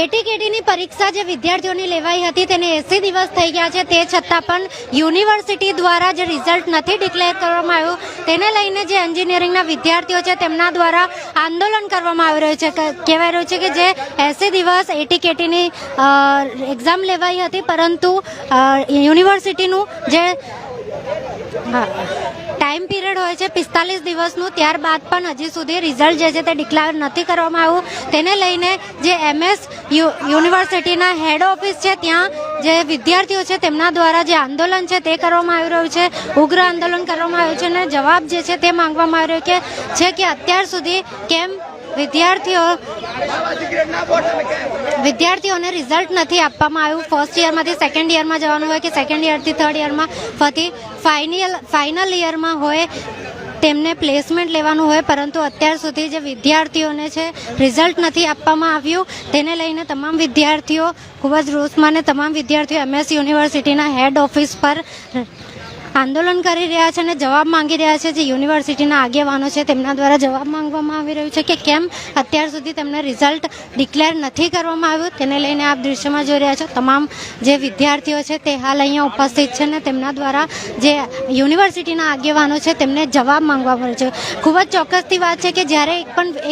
એટીકેટીની પરીક્ષા જે વિદ્યાર્થીઓની લેવાઈ હતી તેને 80 દિવસ થઈ ગયા છે, તે છતાં પણ યુનિવર્સિટી દ્વારા જે રિઝલ્ટ નથી ડિક્લેર કરવામાં આવ્યું તેને લઈને જે એન્જિનિયરિંગના વિદ્યાર્થીઓ છે તેમના દ્વારા આંદોલન કરવામાં આવી રહ્યું છે. કહેવાય રહ્યું છે કે જે 80 દિવસ એટીકેટીની એક્ઝામ લેવાઈ હતી, પરંતુ યુનિવર્સિટીનું જે ટાઈમ પીરિયડ હોય છે 45 દિવસનું, ત્યારબાદ પણ હજી સુધી રિઝલ્ટ જે છે તે ડિક્લેર નથી કરવામાં આવ્યું. તેને લઈને જે MS યુનિવર્સિટીના હેડ ઓફિસ છે ત્યાં જે વિદ્યાર્થીઓ છે તેમના દ્વારા જે આંદોલન છે તે કરવામાં આવી રહ્યું છે, ઉગ્ર આંદોલન કરવામાં આવ્યું છે અને જવાબ જે છે તે માંગવામાં આવી રહ્યો છે કે અત્યાર સુધી કેમ વિદ્યાર્થીઓને રિઝલ્ટ નથી આપવામાં આવ્યું. ફર્સ્ટ યરમાંથી સેકન્ડ યરમાં જવાનું હોય કે સેકન્ડ યરથી થર્ડ યરમાં, ફરી ફાઇનલ યરમાં હોય તેમને પ્લેસમેન્ટ લેવાનું હોય, પરંતુ અત્યાર સુધી જે વિદ્યાર્થીઓને છે રિઝલ્ટ નથી આપવામાં આવ્યું. તેને લઈને તમામ વિદ્યાર્થીઓ ખૂબ જ રોષમાં અને તમામ વિદ્યાર્થીઓ MS યુનિવર્સિટીના હેડ ઓફિસ પર આંદોલન કરી રહ્યા છે અને જવાબ માંગી રહ્યા છે. જે યુનિવર્સિટીના આગેવાનો છે તેમના દ્વારા જવાબ માંગવામાં આવી રહ્યું છે કે કેમ અત્યાર સુધી તેમને રિઝલ્ટ ડિક્લેર નથી કરવામાં આવ્યું. તેને લઈને આપ દૃશ્યમાં જોઈ રહ્યા છો તમામ જે વિદ્યાર્થીઓ છે તે હાલ અહીંયા ઉપસ્થિત છે અને તેમના દ્વારા જે યુનિવર્સિટીના આગેવાનો છે તેમને જવાબ માંગવામાં આવ્યો છે. ખૂબ જ ચોક્કસથી વાત છે કે જ્યારે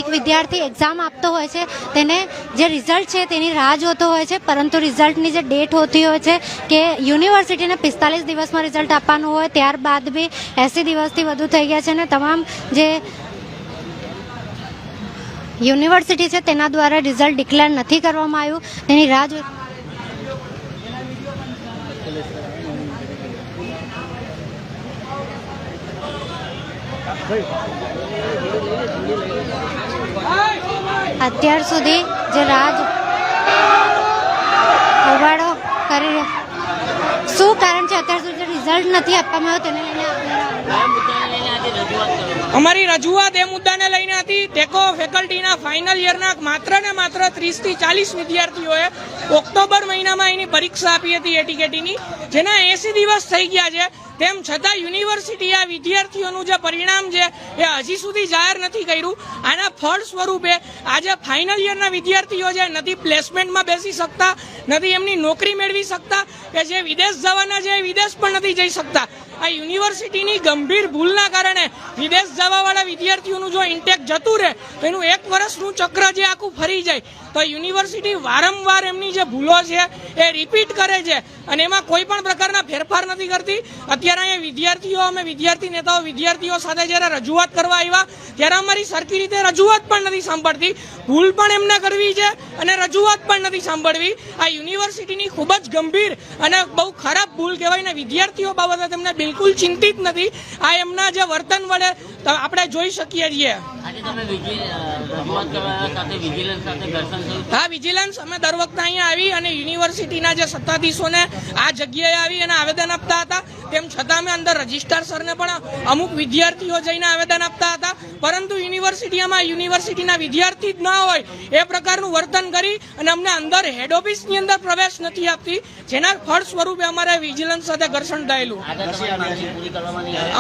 એક વિદ્યાર્થી એક્ઝામ આપતો હોય છે તેને જે રિઝલ્ટ છે તેની રાહ જોતો હોય છે, પરંતુ રિઝલ્ટની જે ડેટ હોતી હોય છે કે યુનિવર્સિટીને 45 દિવસમાં રિઝલ્ટ આપવાનું હોય, ત્યારબાદ બી 80 દિવસથી વધુ થઈ ગયા છે અને તમામ જે યુનિવર્સિટી છે તેના દ્વારા રિઝલ્ટ ડિક્લેર નથી કરવામાં આવ્યું. તેની રાહ અત્યાર સુધી જે હોબાળો કરી શું કારણ છે અત્યાર સુધી રિઝલ્ટ નથી આપવામાં આવ્યું તેને લઈને અમારી રજૂઆત એ મુદ્દાને લઈને હતી. ટેકો ફેકલ્ટીના ફાઇનલ યરના માત્ર ને માત્ર 30 થી 40 વિદ્યાર્થીઓએ ઓક્ટોબર મહિનામાં એની પરીક્ષા આપી હતી એટીકેટીની, જેના 80 દિવસ થઈ ગયા છે. તેમ છતાં યુનિવર્સિટી આ વિદ્યાર્થીઓનું જે પરિણામ છે એ હજી સુધી જાહેર નથી કર્યું. આના ફળ સ્વરૂપે આજે ફાઇનલ યરના વિદ્યાર્થીઓ છે નથી પ્લેસમેન્ટમાં બેસી શકતા, નથી એમની નોકરી મેળવી શકતા, કે જે વિદેશ જવાના છે એ વિદેશ પણ નથી જઈ શકતા. આ યુનિવર્સિટીની ગંભીર ભૂલના કારણે વિદેશ જવાવાળા વિદ્યાર્થીઓનું જો ઇન્ટેક જતું રહે તો એનું 1 વર્ષનું ચક્ર જે આખું ફરી જાય. તો યુનિવર્સિટી વારંવાર એમની જે ભૂલો છે એ રિપીટ કરે છે અને એમાં કોઈ પણ પ્રકારના ફેરફાર નથી કરતી. અત્યારે અહીંયા વિદ્યાર્થીઓ, અમે વિદ્યાર્થી નેતાઓ વિદ્યાર્થીઓ સાથે જ્યારે રજૂઆત કરવા આવ્યા ત્યારે અમારી સરખી રીતે રજૂઆત પણ નથી સાંભળતી. ભૂલ પણ એમને કરવી છે અને રજૂઆત પણ નથી સાંભળવી. આ યુનિવર્સિટીની ખૂબ જ ગંભીર અને બહુ ખરાબ ભૂલ કહેવાય ને વિદ્યાર્થીઓ બાબતે તેમને બિલકુલ ચિંતિત નથી. આ એમના જે વર્તન વડે આપણે જોઈ શકીએ છીએ. હા, વિજિલન્સ અમે દર વખતે અહીંયા આવી અને યુનિવર્સિટીના જે સત્તાધીશોને આ જગ્યાએ આવી અને આવેદન આપતા હતા. તેમ છતાં અમે અંદર રજિસ્ટ્રાર સરને પણ અમુક વિદ્યાર્થીઓ જઈને આવેદન આપતા હતા, પરંતુ યુનિવર્સિટીના વિદ્યાર્થી જ ના હોય એ પ્રકારનું વર્તન કરી અને અમને અંદર હેડ ઓફિસની અંદર પ્રવેશ નથી આપતી, જેના ફળ સ્વરૂપે અમારે વિજિલન્સ સાથે ઘર્ષણ થયેલું.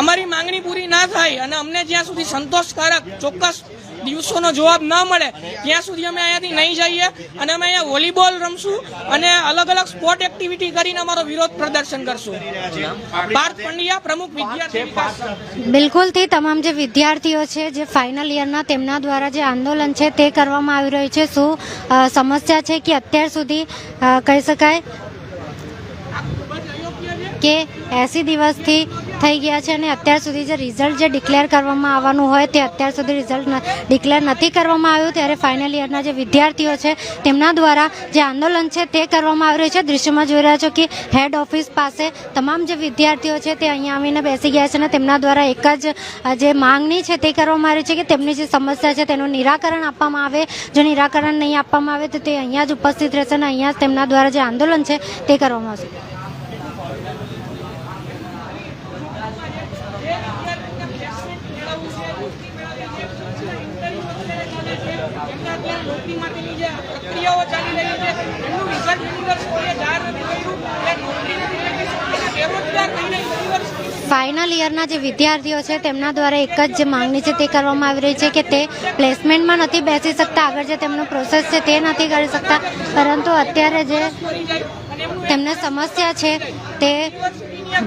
અમારી માંગણી પૂરી ના થાય અને અમને જ્યાં સુધી સંતોષકારક ચોક્કસ દિવસોનો જવાબ ન મળે ત્યાં સુધી અમે અહીંયાથી નહીં જઈએ અને અમે અહીંયા વોલીબોલ રમશું અને અલગ અલગ સ્પોર્ટ એક્ટિવિટી કરીને અમારો વિરોધ પ્રદર્શન કરશું. પાર્થ પંડ્યા, પ્રમુખ વિદ્યાર્થી વિકાસ. બિલકુલથી તમામ જે વિદ્યાર્થીઓ છે જે ફાઇનલ યરના તેમના દ્વારા જે આંદોલન છે તે કરવામાં આવી રહ્યું છે. શું સમસ્યા છે કે અત્યાર સુધી કહી શકાય કે 80 દિવસથી થઈ ગયા છે અને અત્યાર સુધી જે રિઝલ્ટ જે ડિક્લેર કરવામાં આવવાનું હોય તે અત્યાર સુધી રિઝલ્ટ ડિક્લેર નથી કરવામાં આવ્યું. ત્યારે ફાઇનલ યરના જે વિદ્યાર્થીઓ છે તેમના દ્વારા જે આંદોલન છે તે કરવામાં આવી રહ્યું છે. દૃશ્યમાં જોઈ રહ્યા છો કે હેડ ઓફિસ પાસે તમામ જે વિદ્યાર્થીઓ છે તે અહીંયા આવીને બેસી ગયા છે અને તેમના દ્વારા એક જ જે માંગણી છે તે કરવામાં આવી છે કે તેમની જે સમસ્યા છે તેનું નિરાકરણ આપવામાં આવે. જો નિરાકરણ નહીં આપવામાં આવે તો તે અહીંયા જ ઉપસ્થિત રહેશે અને અહીંયા જ તેમના દ્વારા જે આંદોલન છે તે કરવામાં આવશે. નોકરી માટેની જે પ્રક્રિયાઓ ચાલી રહી છે એનું રિઝલ્ટ યુનિવર્સિટીએ જાહેર નથી કર્યું. એ નોકરી નથી, બેરોજગાર થઈને યુનિવર્સિટી ફાઇનલ યરના જે વિદ્યાર્થીઓ છે તેમના દ્વારા એક જ જે માંગણી છે તે કરવામાં આવી રહી છે કે તે પ્લેસમેન્ટમાં નથી બેસી શકતા, આગળ જે તેમનો પ્રોસેસ છે તે નથી કરી શકતા, પરંતુ અત્યારે જે તેમને સમસ્યા છે તે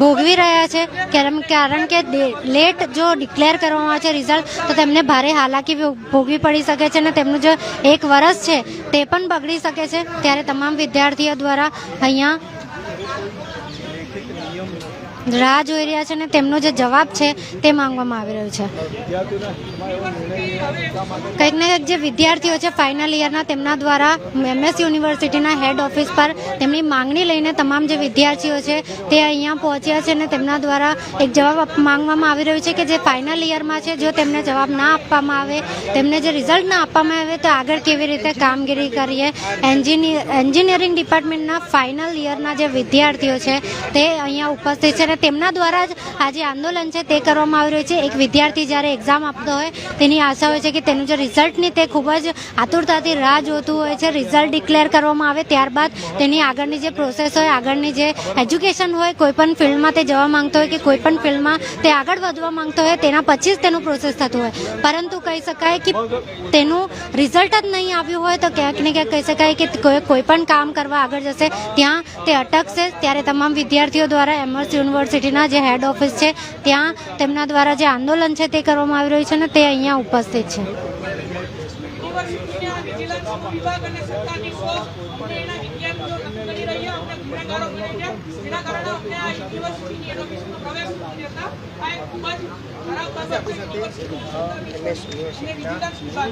ભોગવી રહ્યા છે. કારણ કે લેટ જો ડિક્લેર કરવામાં આવે છે રિઝલ્ટ તો તેમને ભારે હાલાકી ભોગવી પડી શકે છે અને તેમનું જે 1 વર્ષ છે તે પણ બગડી શકે છે. ત્યારે તમામ વિદ્યાર્થીઓ દ્વારા અહીંયા રાહ જોઈ રહ્યા છે અને તેમનો જે જવાબ છે તે માંગવામાં આવી રહ્યો છે. કંઈક ને કંઈક જે વિદ્યાર્થીઓ છે ફાઇનલ યરના તેમના દ્વારા MS યુનિવર્સિટીના હેડ ઓફિસ પર તેમની માંગણી લઈને તમામ જે વિદ્યાર્થીઓ છે તે અહીંયા પહોંચ્યા છે અને તેમના દ્વારા એક જવાબ માંગવામાં આવી રહ્યો છે કે જે ફાઇનલ યરમાં છે જો તેમને જવાબ ના આપવામાં આવે, તેમને જે રિઝલ્ટ ના આપવામાં આવે તો આગળ કેવી રીતે કામગીરી કરીએ. એન્જિનિયરિંગ ડિપાર્ટમેન્ટના ફાઇનલ યરના જે વિદ્યાર્થીઓ છે તે અહીંયા ઉપસ્થિત છે અને તેમના દ્વારા જ આ જે આંદોલન છે તે કરવામાં આવી રહ્યું છે. એક વિદ્યાર્થી જ્યારે એક્ઝામ આપતો હોય તેની આશા હોય છે કે તેનું જે રિઝલ્ટની તે ખૂબ જ આતુરતાથી રાહ જોતું હોય છે. રિઝલ્ટ ડિક્લેર કરવામાં આવે ત્યારબાદ તેની આગળની જે પ્રોસેસ હોય, આગળની જે એજ્યુકેશન હોય, કોઈપણ ફિલ્ડમાં તે જવા માંગતો હોય કે કોઈપણ ફિલ્ડમાં તે આગળ વધવા માંગતો હોય તેના પછી જ તેનું પ્રોસેસ થતું હોય, પરંતુ કહી શકાય કે તેનું રિઝલ્ટ જ નહીં આવ્યું હોય તો ક્યાંક ને ક્યાંક કહી શકાય કે કોઈ પણ કામ કરવા આગળ જશે ત્યાં તે અટકશે. ત્યારે તમામ વિદ્યાર્થીઓ દ્વારા MS યુનિવર્સિટીના જે હેડ ઓફિસ છે ત્યાં તેમના દ્વારા જે આંદોલન છે તે કરવામાં આવી રહ્યું છે અને તે અહીંયા ઉપસ્થિત છે.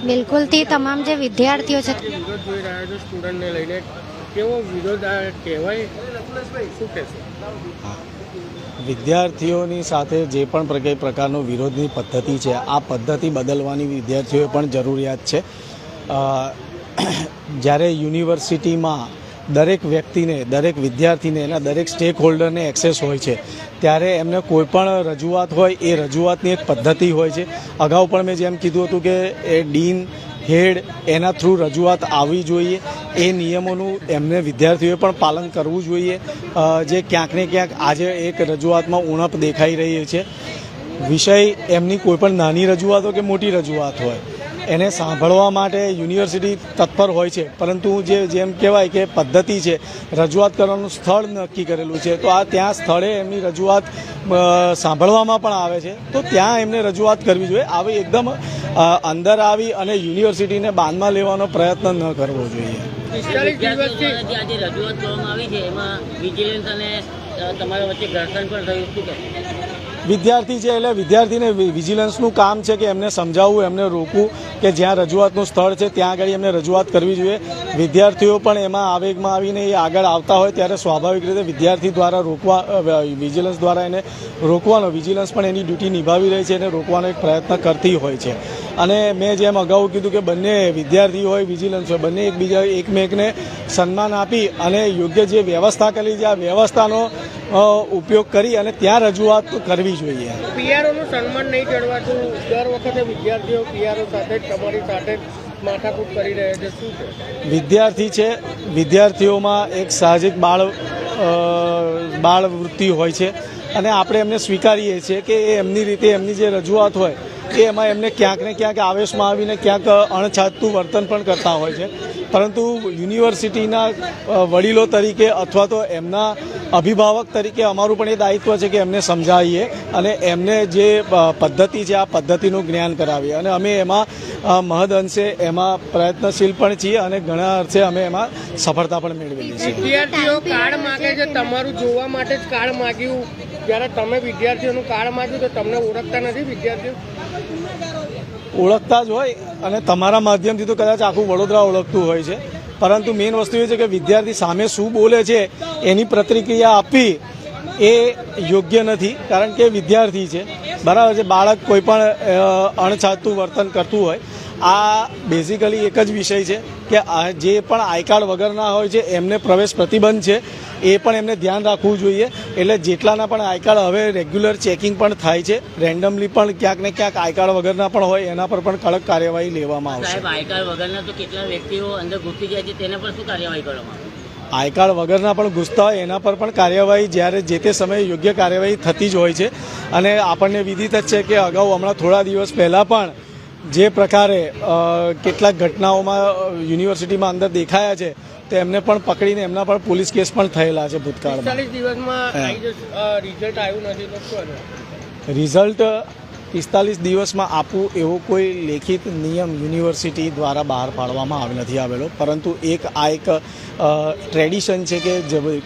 બિલકુલથી તમામ જે વિદ્યાર્થીઓ છે સ્ટુડન્ટને લઈને કેવો વિરોધ કહેવાય, શું કહેશો? વિદ્યાર્થીઓની સાથે જે પણ પ્રકારનો વિરોધની પદ્ધતિ છે આ પદ્ધતિ બદલવાની વિદ્યાર્થીઓએ પણ જરૂરિયાત છે. જ્યારે યુનિવર્સિટીમાં દરેક વ્યક્તિને, દરેક વિદ્યાર્થીને, એના દરેક સ્ટેક હોલ્ડરને એક્સેસ હોય છે ત્યારે એમને કોઈ પણ રજૂઆત હોય એ રજૂઆતની એક પદ્ધતિ હોય છે. અગાઉ પણ મેં જેમ કીધું હતું કે એ ડીન, હેડ એના થ્રુ રજૂઆત આવવી જોઈએ. એ નિયમોનું એમને વિદ્યાર્થીઓએ પણ પાલન કરવું જોઈએ. જે ક્યાંક ને ક્યાંક આજે એક રજૂઆતમાં ઉણપ દેખાઈ રહી છે. વિષય એમની કોઈ પણ નાની રજૂઆત હોય કે મોટી રજૂઆત હોય એને સાંભળવા માટે યુનિવર્સિટી તત્પર હોય છે, પરંતુ જેમ કહેવાય કે પદ્ધતિ છે, રજૂઆત કરવાનું સ્થળ નક્કી કરેલું છે તો આ ત્યાં સ્થળે એમની રજૂઆત સાંભળવામાં પણ આવે છે તો ત્યાં એમને રજૂઆત કરવી જોઈએ. આવી એકદમ અંદર આવી અને યુનિવર્સિટીને બાંધમાં લેવાનો પ્રયત્ન ન કરવો જોઈએ. આજે રજૂઆત કરવામાં આવી છે એમાં વિજિલન્સ અને તમારા વચ્ચે ઘર્ષણ પણ થયું, શું કહેવાય? વિદ્યાર્થી છે એટલે વિદ્યાર્થીને વિજિલન્સનું કામ છે કે એમને સમજાવવું, એમને રોકવું કે જ્યાં રજૂઆતનું સ્થળ છે ત્યાં આગળ એમને રજૂઆત કરવી જોઈએ. વિદ્યાર્થીઓ પણ એમાં આવેગમાં આવીને એ આગળ આવતા હોય ત્યારે સ્વાભાવિક રીતે વિદ્યાર્થી દ્વારા વિજિલન્સ દ્વારા એને રોકવાનો, વિજિલન્સ પણ એની ડ્યુટી નિભાવી રહી છે અને રોકવાનો એક પ્રયત્ન કરતી હોય છે. અને મેં જેમ અગાઉ કીધું કે બંને વિદ્યાર્થી હોય, વિજિલન્સ હોય, બંને એકમેકને સન્માન આપી અને યોગ્ય જે વ્યવસ્થા કરેલી છે આ વ્યવસ્થાનો ઉપયોગ કરી અને ત્યાં રજૂઆત કરવી જોઈએ. પીઆરઓનું સન્માન નહીં જળવાતું, દર વખતે વિદ્યાર્થીઓ પીઆરઓ સાથે તમારી સાથે માથાકૂટ કરી રહ્યા છે, શું છે? વિદ્યાર્થી છે, વિદ્યાર્થીઓમાં એક સાહજિક બાળ વૃત્તિ હોય છે અને આપણે એમને સ્વીકારીએ છીએ કે એ એમની રીતે એમની જે રજૂઆત હોય એ એમાં એમને ક્યાંક ને ક્યાંક આવેશમાં આવીને ક્યાંક અણછાતું વર્તન પણ કરતા હોય છે. પરંતુ યુનિવર્સિટીના વડીલો તરીકે અથવા તો એમના અભિભાવક તરીકે અમારું પણ એ દાયિત્વ છે કે એમને સમજાવીએ અને એમને જે પદ્ધતિ છે આ પદ્ધતિનું જ્ઞાન કરાવીએ અને અમે એમાં મહદ અંશે એમાં પ્રયત્નશીલ પણ છીએ અને ઘણા અર્થે અમે એમાં સફળતા પણ મેળવેલી છે. વિદ્યાર્થીઓ કાર્ડ માગે છે, તમારું જોવા માટે જ કાર્ડ માગ્યું. જ્યારે તમે વિદ્યાર્થીઓનું કાર્ડ માગ્યું તો તમને ઓળખતા નથી વિદ્યાર્થીઓ? ઓળખતા જ હોય અને તમારા માધ્યમથી તો કદાચ આખું વડોદરા ઓળખતું હોય છે, પરંતુ મેઇન વસ્તુ એ છે કે વિદ્યાર્થી સામે શું બોલે છે એની પ્રતિક્રિયા આપવી એ યોગ્ય નથી, કારણ કે વિદ્યાર્થી છે, બરાબર છે. બાળક કોઈ પણ અણછાતું વર્તન કરતું હોય, આ બેઝિકલી એક જ વિષય છે કે જે પણ આઈ કાર્ડ વગરના હોય છે એમને પ્રવેશ પ્રતિબંધ છે, એ પણ એમને ધ્યાન રાખવું જોઈએ. એટલે જેટલાના પણ આઈ કાર્ડ હવે રેગ્યુલર ચેકિંગ પણ થાય છે, રેન્ડમલી પણ ક્યાંક ને ક્યાંક આઈ કાર્ડ વગરના પણ હોય એના પર પણ કડક કાર્યવાહી લેવામાં આવશે. સાહેબ, આઈ કાર્ડ વગરના તો કેટલા વ્યક્તિઓ અંદર ઘૂસી જાય છે, તેના પર શું કાર્યવાહી કરવામાં આવે? આઈ કાર્ડ વગરના પણ ઘૂસતા હોય એના પર પણ કાર્યવાહી જ્યારે જે તે સમયે યોગ્ય કાર્યવાહી થતી જ હોય છે. અને આપણને વિદિત જ છે કે અગાઉ હમણાં થોડા દિવસ પહેલાં પણ જે પ્રકારે કેટલાક ઘટનાઓમાં યુનિવર્સિટીમાં અંદર દેખાયા છે તો એમને પણ પકડીને એમના પણ પોલીસ કેસ પણ થયેલા છે ભૂતકાળમાં. 45 દિવસમાં રિઝલ્ટ આવ્યું નથી તો શું? રિઝલ્ટ 45 દિવસમાં આપવું એવો કોઈ લેખિત નિયમ યુનિવર્સિટી દ્વારા બહાર પાડવામાં નથી આવેલો, પરંતુ આ એક ટ્રેડિશન છે કે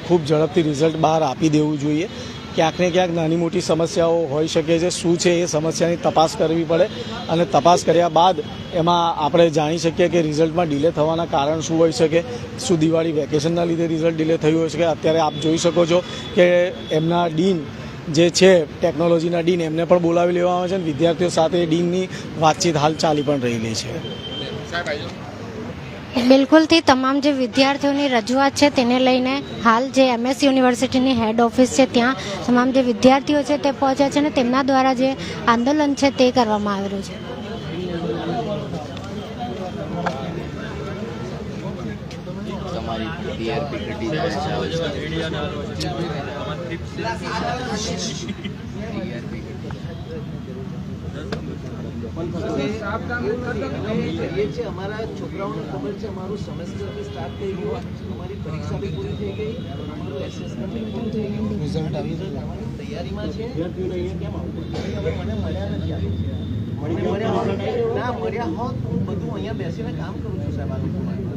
ખૂબ ઝડપથી રિઝલ્ટ બહાર આપી દેવું જોઈએ. ક્યાંક ને ક્યાંક નાની મોટી સમસ્યાઓ હોઈ શકે છે, શું છે એ સમસ્યાની તપાસ કરવી પડે અને તપાસ કર્યા બાદ એમાં આપણે જાણી શકીએ કે રિઝલ્ટમાં ડિલે થવાના કારણ શું હોઈ શકે. શું દિવાળી વેકેશનના લીધે રિઝલ્ટ ડિલે થયું હોય શકે? અત્યારે આપ જોઈ શકો છો કે એમના ડીન જે છે ટેકનોલોજીના ડીન એમને પણ બોલાવી લેવામાં આવે છે અને વિદ્યાર્થીઓ સાથે ડીનની વાતચીત હાલ ચાલી પણ રહેલી છે. બિલકુલથી તમામ જે વિદ્યાર્થીઓની રજૂઆત છે તેને લઈને હાલ જે MS યુનિવર્સિટીની હેડ ઓફિસ છે ત્યાં તમામ જે વિદ્યાર્થીઓ છે તે પહોંચ્યા છે અને તેમના દ્વારા જે આંદોલન છે તે કરવામાં આવી રહ્યું છે. અમારા છોકરાઓને ખબર છે અમારું સેમેસ્ટર સ્ટાર્ટ થઈ ગયું, અમારી પરીક્ષા બી પૂરી થઈ ગઈ, અમારું એસેસમેન્ટ બી પૂરું થઈ ગયું, રિઝલ્ટ આવી ગયું, અમારી તૈયારીમાં છે. મને મળ્યા નથી, મળ્યા હોત હું બધું અહીંયા બેસીને કામ કરું છું સાહેબ. આ લોકો માટે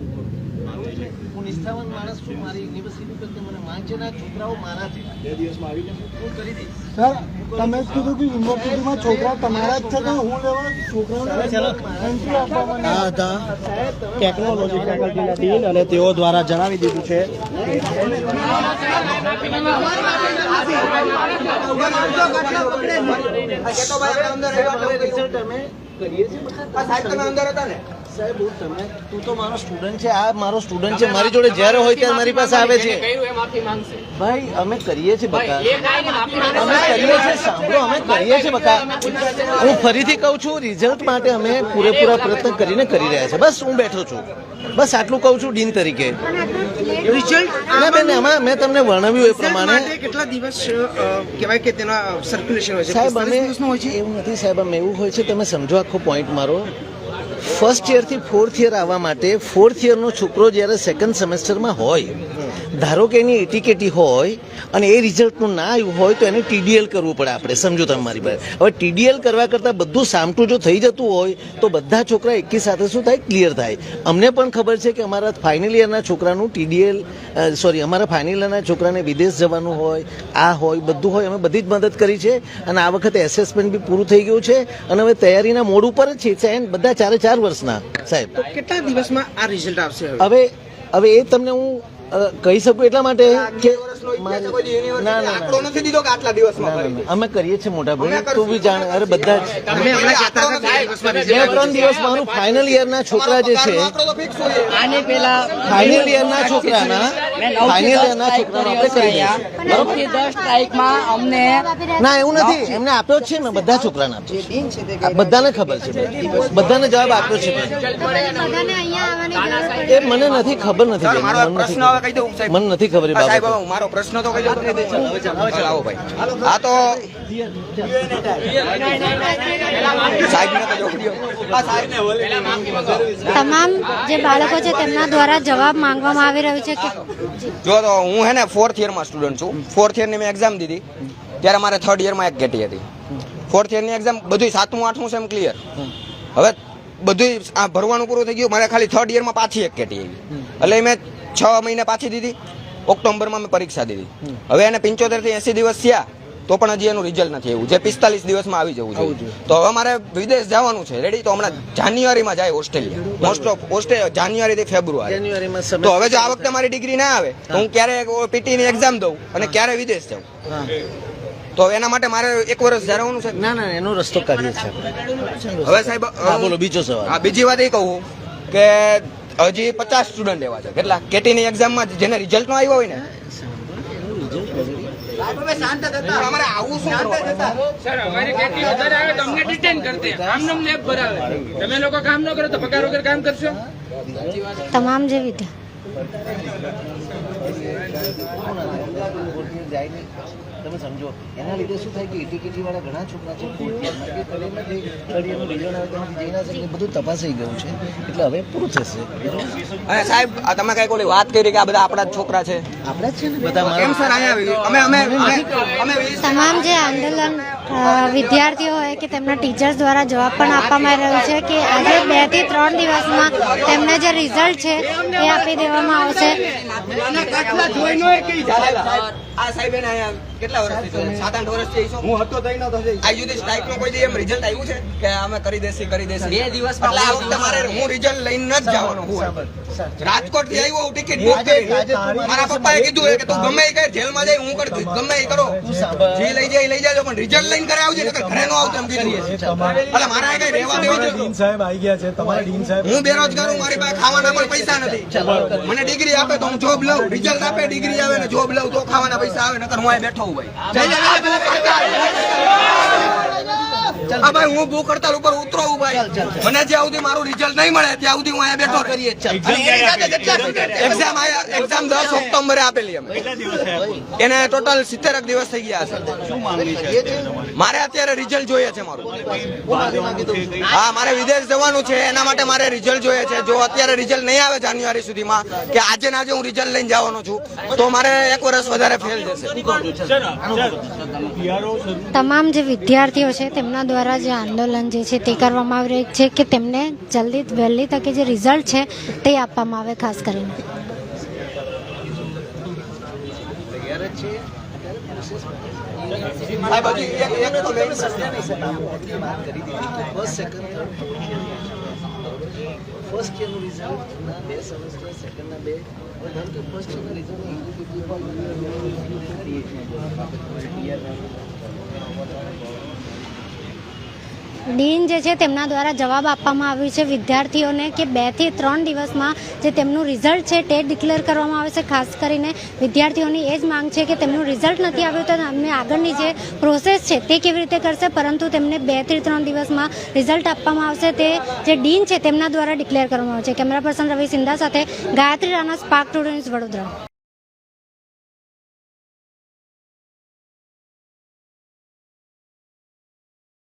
હું નિષ્ઠાવાન માણસ છું, મારી યુનિવર્સિટી પ્રત્યે મને માંગ છે ને આ છોકરાઓ મારા છે. 2 દિવસમાં આવી જશે, હું કરી દઈશ. સર તમે કીધું કે યુનિવર્સિટીમાં છોકરા તમારા જ છે તો હું લેવા છોકરાઓને એન્ટ્રી આપવામાં આ હતા ટેકનોલોજી ફેકલ્ટીના ડીન અને તેઓ દ્વારા જણાવી દીધું છે સાહેબ તું તો મારો સ્ટુડન્ટ છે, આ મારો સ્ટુડન્ટ છે, મારી જોડે જ્યારે હોય ત્યારે મારી પાસે આવે છે. ભાઈ અમે કરીએ છીએ બકા, અમે કરીએ છીએ, સાંભળો અમે કરીએ છીએ બકા. હું ફરીથી કહું છું રિઝલ્ટ માટે અમે પૂરેપૂરા પ્રયત્ન કરીને કરી રહ્યા છે. બસ હું બેઠો છું, બસ આટલું કહું છું ડીન તરીકે. ના બેન આમાં મેં તમને વર્ણવ્યું એ પ્રમાણે કેટલા દિવસ કહેવાય કે તેના સર્ક્યુલેશન હોય છે સાહેબ. અમે એવું નથી સાહેબ, અમે એવું હોય છે તમે સમજો આખો પોઈન્ટ મારો. ફર્સ્ટ યરથી 4th યર આવવા માટે 4th યરનો છોકરો જ્યારે સેકન્ડ સેમેસ્ટરમાં હોય, ધારો કે એની એટીકેટી હોય અને એ રિઝલ્ટનું ના આવ્યું હોય તો એને TDL કરવું પડે. આપણે સમજો તમે મારી પાસે. હવે TDL કરવા કરતાં બધું સામટું જો થઈ જતું હોય તો બધા છોકરા એકી સાથે શું થાય, ક્લિયર થાય. અમને પણ ખબર છે કે અમારા ફાઇનલ યરના છોકરાનું અમારા ફાઇનલ યરના છોકરાને વિદેશ જવાનું હોય, આ હોય, બધું હોય, અમે બધી જ મદદ કરી છે. અને આ વખતે એસેસમેન્ટ બી પૂરું થઈ ગયું છે અને હવે તૈયારીના મોડ ઉપર જ છે બધા 4 વર્ષના સાહેબ. કેટલા દિવસમાં આ રિઝલ્ટ આવશે? હવે એ તમને હું કહી શકું એટલા માટે કે અમે કરીએ છીએ મોટા ભાઈ, તું બી જાણ. અરે બધા જ 2-3 દિવસ મારું ફાઇનલ યરના છોકરા જે છે ફાઇનલ યરના છોકરાના આપણે કરી દઈશું. ના એવું નથી, એમને આપ્યો જ છે ને, બધા છોકરાને આપ્યો છે, બધાને ખબર છે, બધાને જવાબ આપ્યો છે. એ મને નથી ખબર, નથી મને નથી ખબર એ બાબત. મારો પ્રશ્ન તો કહી દો. આવો ભાઈ, આ તો તમામ જે બાળકો છે તેમના દ્વારા જવાબ માંગવામાં આવી રહ્યો છે કે જો તો હું હે ને 4th યરમાં સ્ટુડન્ટ છું. 4th યરની મેં એક્ઝામ દીધી ત્યારે મારે 3rd યરમાં એક કેટી હતી. 4th યરની એક્ઝામ બધું 7મું 8મું સેમ ક્લિયર. હવે બધું આ ભરવાનું પૂરું થઈ ગયું, મારે ખાલી 3rd યરમાં પાછી એક કેટી આવી. એટલે મેં 6 મહિને પાછી દીધી. ઓક્ટોબરમાં મેં પરીક્ષા દીધી. હવે એને 75 થી 80 દિવસ થયા તો પણ હજી એનું રિઝલ્ટ નથી આવ્યું, જે 45 દિવસમાં આવી જવું જોઈએ. તો હવે મારે વિદેશ જવાનું છે રેડી. તો હમણાં જાન્યુઆરીમાં જાય ઓસ્ટ્રેલિયા, મોસ્ટ ઓફ જાન્યુઆરી થી ફેબ્રુઆરી. તો હવે જો આ વખતે મારી ડિગ્રી ના આવે તો હું ક્યારે PT ની એક્ઝામ દઉં અને ક્યારે વિદેશ જાઉં. તો એના માટે મારે 1 વર્ષ જવાનું છે. ના એનો રસ્તો કાઢીએ છીએ. હવે સાહેબ બોલો બીજો સવાલ. બીજી વાત એ કહું કે હજી 50 સ્ટુડન્ટ એવા છે કેટલા કેટીની એક્ઝામમાં જેને રિઝલ્ટ નો આવ્યો હોય ને. અમારે આવું શું સર, અમારી કેટી વધારે આવે તો અમને ડિટેન કરતે, આમ નામ લેબ ભરાવે. તમે લોકો કામ ન કરો તો પગાર વગર કામ કરશો. તમામ જે જાય નહીં તમે સમજો એના લીધે શું થાય કે એટીકેટી વાળા ઘણા છોકરા છે fourth year માં કે કલેમાં જે third year નું રિઝલ્ટ આવે તેમાંથી જઈ ના શકે બધું તપાસાઈ ગયું છે એટલે હવે પૂરું થશે અને સાહેબ આ તમે કઈ ઓલી વાત કરી કે આ બધા આપણા જ છોકરા છે આપણે જ છે ને બધા કેમ સર અહીંયા અમે અમે અમે તમામ જે આંદોલન વિદ્યાર્થીઓ હોય કે તેમના ટીચર્સ દ્વારા જવાબ પણ આપવામાં આવી રહ્યો છે કે આજે 2 થી 3 દિવસમાં તેમને જે રિઝલ્ટ છે એ આપી દેવામાં આવશે. આ સાહેબ એને અહીંયા કેટલા વર્ષથી 7-8 વર્ષથી હું હતો તઈ નતો આ યુધિ સ્ટ્રાઇક નો કોઈ દી એમ રિઝલ્ટ આવ્યું છે કે અમે કરી દેસી 2 દિવસમાં એટલે આ વખતે મારે હું રિઝલ્ટ લઈને જ જવાનો હું રાજકોટ થી આવ્યો હું ટિકિટ બુક કરી મારા પપ્પાએ કીધું કે તું ગમે એ કર જેલમાં જઈ હું કરી દઈશ ગમે એ કરો જે લઈ જાય લઈ જાજો પણ રિઝલ્ટ લઈને ઘરે આવજે નકર ઘરે નો આવતો એમ કીધું એટલે મારા કઈ રહેવા દેવા ડીન સાહેબ આવી ગયા છે. તમારા ડીન સાહેબ હું બેરોજગાર હું મારી પાસે ખાવાના પણ પૈસા નથી મને ડિગ્રી આપે તો હું જોબ લઉં રિઝલ્ટ આપે ડિગ્રી આવે ને જોબ લઉં તો ખાવાના પૈસા આવે નકર હું અહીં બેઠો હું ભાઈ હા ભાઈ હું ભૂખ હડતાલ ઉપર ઉતરો હું ભાઈ મને જ્યાં સુધી મારું રિઝલ્ટ નહીં મળે ત્યાં સુધી હું અહીંયા બેઠો કરીએ એક્ઝામ 10 ઓક્ટોબરે આપેલી અમે એને ટોટલ 70 દિવસ થઈ ગયા છે. મારે અત્યારે રિઝલ્ટ જોઈએ છે મારું હા મારે વિદેશ જવાનું છે એના માટે મારે રિઝલ્ટ જોઈએ છે. જો અત્યારે રિઝલ્ટ નહીં આવે જાન્યુઆરી સુધીમાં કે આજે ને આજે હું રિઝલ્ટ લઈને જવાનો છું તો મારે 1 વર્ષ વધારે ફેલ જશે. તમામ જે વિદ્યાર્થીઓ છે તેમના દ્વારા જે આંદોલન જે છે તે કરવામાં આવી રહ્યું છે કે તેમને જલ્દી વહેલી તકે જે રિઝલ્ટ છે તે આપવામાં આવે ખાસ કરીને. સાહેબ હજી એક તો લઈને ફર્સ્ટ યરનું રિઝલ્ટ ના 2 સેમેસ્ટર સેકન્ડના 2 ધારો કે ફર્સ્ટ યરનું રિઝલ્ટ ડીન જે છે તેમના દ્વારા જવાબ આપવામાં આવ્યું છે વિદ્યાર્થીઓને કે 2 થી 3 દિવસમાં જે તેમનું રિઝલ્ટ છે તે ડિક્લેર કરવામાં આવે છે. ખાસ કરીને વિદ્યાર્થીઓની એ જ માંગ છે કે તેમનું રિઝલ્ટ નથી આવ્યું તો અમને આગળની જે પ્રોસેસ છે તે કેવી રીતે કરશે, પરંતુ તેમને 2 થી 3 દિવસમાં રિઝલ્ટ આપવામાં આવશે તે જે ડીન છે તેમના દ્વારા ડિક્લેર કરવામાં આવે છે. કેમેરા પર્સન રવિ સિંધા સાથે Gayatri Rana, spark today news, Vadodara.